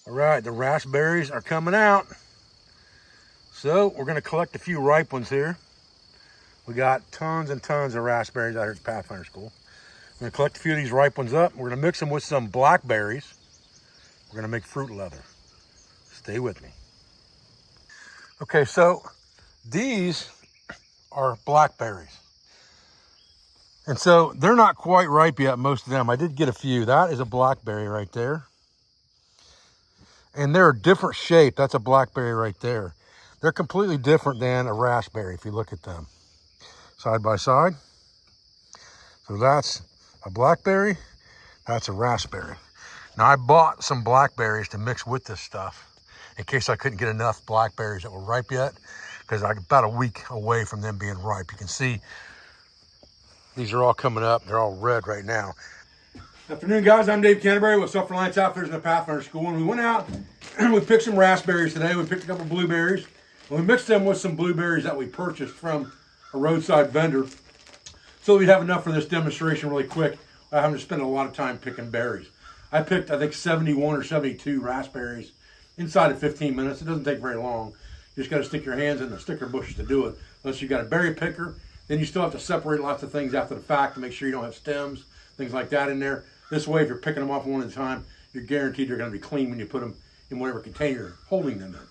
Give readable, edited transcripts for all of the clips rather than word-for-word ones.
All right, the raspberries are coming out. So we're gonna collect a few ripe ones here. We got tons and tons of raspberries out here at Pathfinder School. We're gonna collect a few of these ripe ones up. We're gonna mix them with some blackberries. We're gonna make fruit leather. Stay with me. Okay, so these are blackberries. And so they're not quite ripe yet, most of them. I did get a few. That is a blackberry right there. And they're a different shape. That's a blackberry right there. They're completely different than a raspberry if you look at them side by side. So that's a blackberry, that's a raspberry. Now I bought some blackberries to mix with this stuff in case I couldn't get enough blackberries that were ripe yet, because I'm about a week away from them being ripe. You can see these are all coming up. They're all red right now. Afternoon, guys. I'm Dave Canterbury with Self-Reliance Outfitters in the Pathfinder School, and we went out and we picked some raspberries today. We picked a couple blueberries, and we mixed them with some blueberries that we purchased from a roadside vendor, so we'd have enough for this demonstration really quick. I haven't to spend a lot of time picking berries. I picked, I think, 71 or 72 raspberries inside of 15 minutes. It doesn't take very long. You just got to stick your hands in the sticker bushes to do it. Unless you got a berry picker, then you still have to separate lots of things after the fact to make sure you don't have stems, things like that in there. This way, if you're picking them off one at a time, you're guaranteed they're going to be clean when you put them in whatever container you're holding them in.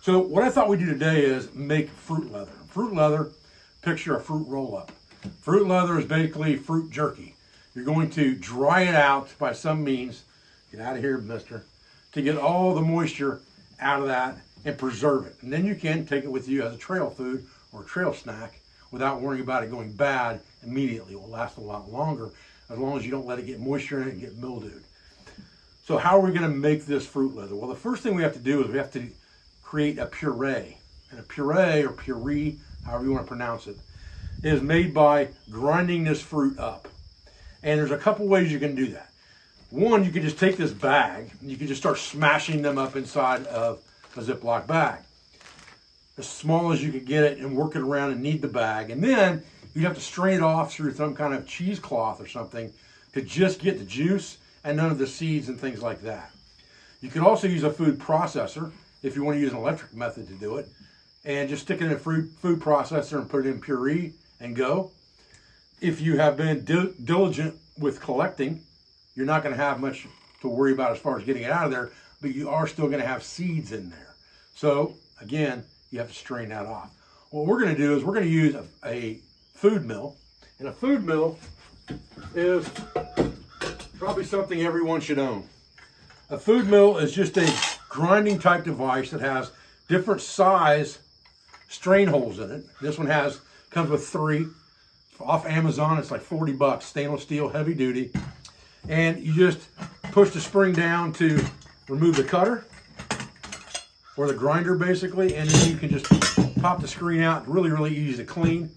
So what I thought we'd do today is make fruit leather. Fruit leather, picture a fruit roll-up. Fruit leather is basically fruit jerky. You're going to dry it out by some means, get out of here, mister, to get all the moisture out of that and preserve it. And then you can take it with you as a trail food or a trail snack without worrying about it going bad immediately. It will last a lot longer as long as you don't let it get moisture in it and get mildewed. So how are we going to make this fruit leather? Well, the first thing we have to do is we have to create a puree. And a puree, or puree, however you want to pronounce it, is made by grinding this fruit up. And there's a couple ways you can do that. One, you can just take this bag and you can just start smashing them up inside of a Ziploc bag, as small as you can get it, and work it around and knead the bag. And then you have to strain it off through some kind of cheesecloth or something to just get the juice and none of the seeds and things like that. You could also use a food processor if you want to use an electric method to do it, and just stick it in a food processor and put it in puree and go. If you have been diligent with collecting, you're not going to have much to worry about as far as getting it out of there, but you are still going to have seeds in there. So again, you have to strain that off. What we're going to do is we're going to use a food mill, and a food mill is probably something everyone should own. A food mill is just a grinding type device that has different size strain holes in it. This one comes with 3 off Amazon. It's like $40, stainless steel, heavy duty. And you just push the spring down to remove the cutter or the grinder basically, and then you can just pop the screen out. Really, really easy to clean.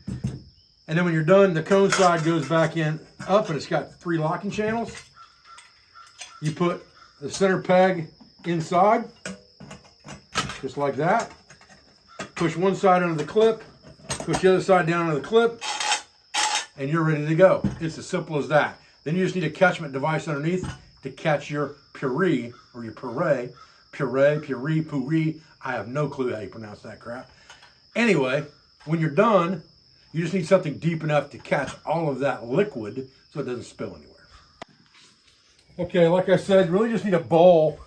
And then when you're done, the cone side goes back in up, and it's got 3 locking channels. You put the center peg inside, just like that. Push one side under the clip, push the other side down under the clip, and you're ready to go. It's as simple as that. Then you just need a catchment device underneath to catch your puree, or your puree. Puree. I have no clue how you pronounce that crap. Anyway, when you're done, you just need something deep enough to catch all of that liquid so it doesn't spill anywhere. Okay, like I said, you really just need a bowl.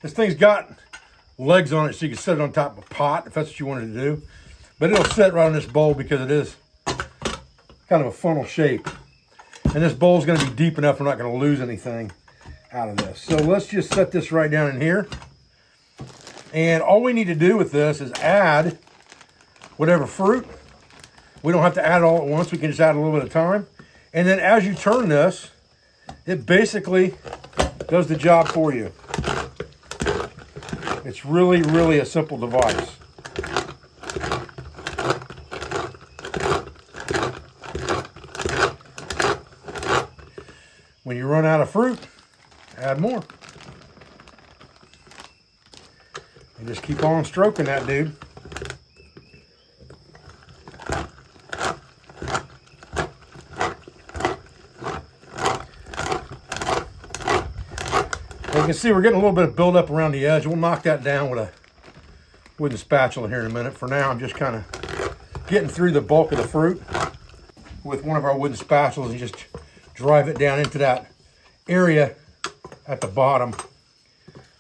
This thing's got legs on it so you can set it on top of a pot if that's what you wanted to do. But it'll sit right on this bowl because it is kind of a funnel shape. And this bowl is going to be deep enough we're not going to lose anything out of this. So let's just set this right down in here. And all we need to do with this is add whatever fruit. We don't have to add it all at once. We can just add a little bit of time. And then as you turn this, it basically does the job for you. It's really, really a simple device. When you run out of fruit, add more. And just keep on stroking that dude. can see we're getting a little bit of buildup around the edge. We'll knock that down with a wooden spatula here in a minute. For now, I'm just kind of getting through the bulk of the fruit with one of our wooden spatulas and just drive it down into that area at the bottom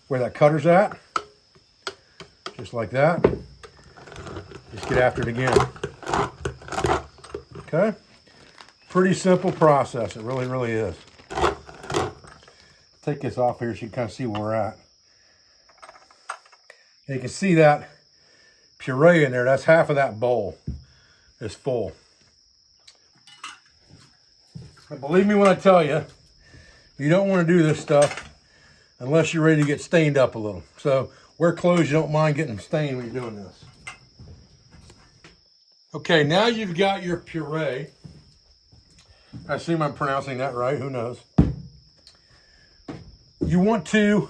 where that cutter's at. Just like that. Just get after it again. Okay? Pretty simple process. It really, really is. Take this off here so you can kind of see where we're at. And you can see that puree in there. That's half of that bowl is full. But believe me when I tell you, you don't want to do this stuff unless you're ready to get stained up a little. So wear clothes you don't mind getting stained when you're doing this. Okay, now you've got your puree. I assume I'm pronouncing that right, who knows. You want to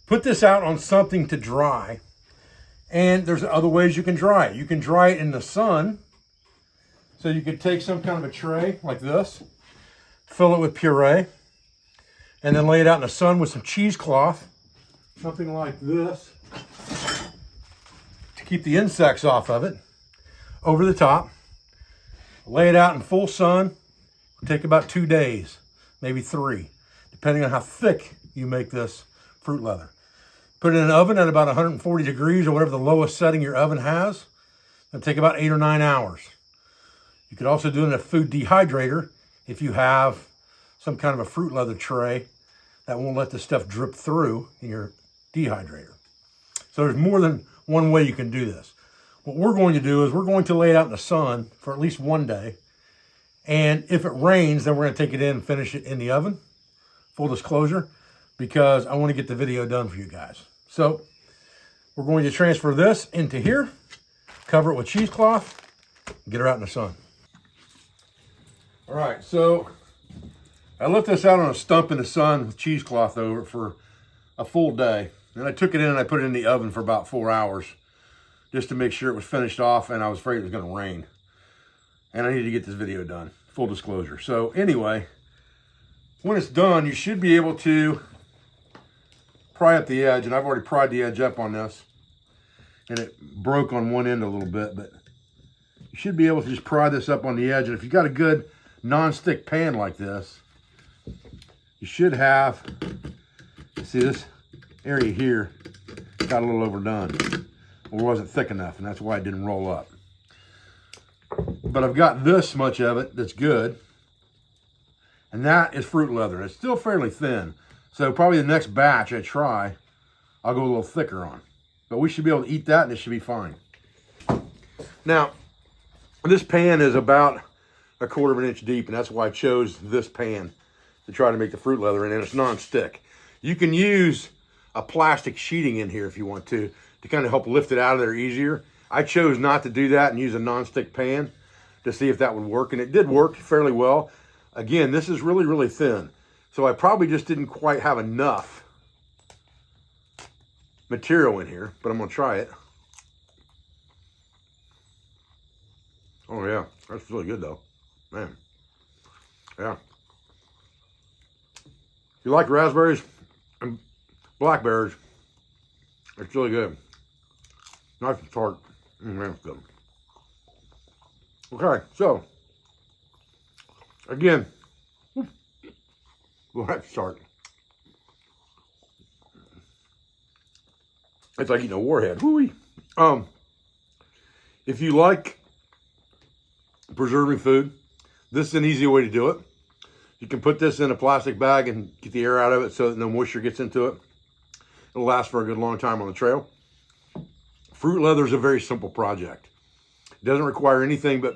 put this out on something to dry. And there's other ways you can dry it. You can dry it in the sun. So you could take some kind of a tray like this, fill it with puree, and then lay it out in the sun with some cheesecloth, something like this, to keep the insects off of it, over the top. Lay it out in full sun. It'll take about 2 days, maybe 3, depending on how thick you make this fruit leather. Put it in an oven at about 140 degrees or whatever the lowest setting your oven has. It'll take about 8 or 9 hours. You could also do it in a food dehydrator if you have some kind of a fruit leather tray that won't let the stuff drip through in your dehydrator. So there's more than one way you can do this. What we're going to do is we're going to lay it out in the sun for at least 1 day. And if it rains, then we're going to take it in and finish it in the oven. Full disclosure, because I want to get the video done for you guys. So we're going to transfer this into here, cover it with cheesecloth, and get her out in the sun. All right, so I left this out on a stump in the sun with cheesecloth over it for a full day. Then I took it in and I put it in the oven for about 4 hours just to make sure it was finished off, and I was afraid it was gonna rain. And I needed to get this video done, full disclosure. So anyway, when it's done, you should be able to pry up the edge, and I've already pried the edge up on this, and it broke on one end a little bit, but you should be able to just pry this up on the edge. And if you've got a good non-stick pan like this, you should have, see this area here got a little overdone or wasn't thick enough, and that's why it didn't roll up. But I've got this much of it that's good, and that is fruit leather. It's still fairly thin, so probably the next batch I try, I'll go a little thicker on. But we should be able to eat that, and it should be fine. Now, this pan is about 1/4 of an inch deep, and that's why I chose this pan to try to make the fruit leather in, and it's non-stick. You can use a plastic sheeting in here if you want to kind of help lift it out of there easier. I chose not to do that and use a non-stick pan to see if that would work, and it did work fairly well. Again, this is really, really thin, so I probably just didn't quite have enough material in here, but I'm gonna try it. Oh yeah, that's really good though. Man, yeah. If you like raspberries and blackberries, it's really good. Nice and tart. Man, it's good. Okay, so, again, we'll have to start. It's like eating a warhead. Whoo-wee. If you like preserving food, this is an easy way to do it. You can put this in a plastic bag and get the air out of it so that no moisture gets into it. It'll last for a good long time on the trail. Fruit leather is a very simple project. It doesn't require anything but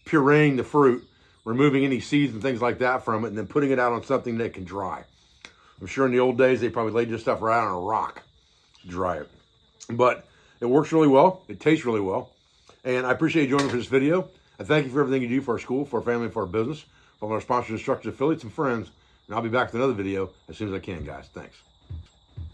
pureeing the fruit, removing any seeds and things like that from it, and then putting it out on something that can dry. I'm sure in the old days, they probably laid this stuff right on a rock to dry it. But it works really well. It tastes really well. And I appreciate you joining me for this video. I thank you for everything you do for our school, for our family, for our business, from our sponsors, instructors, affiliates, and friends. And I'll be back with another video as soon as I can, guys. Thanks.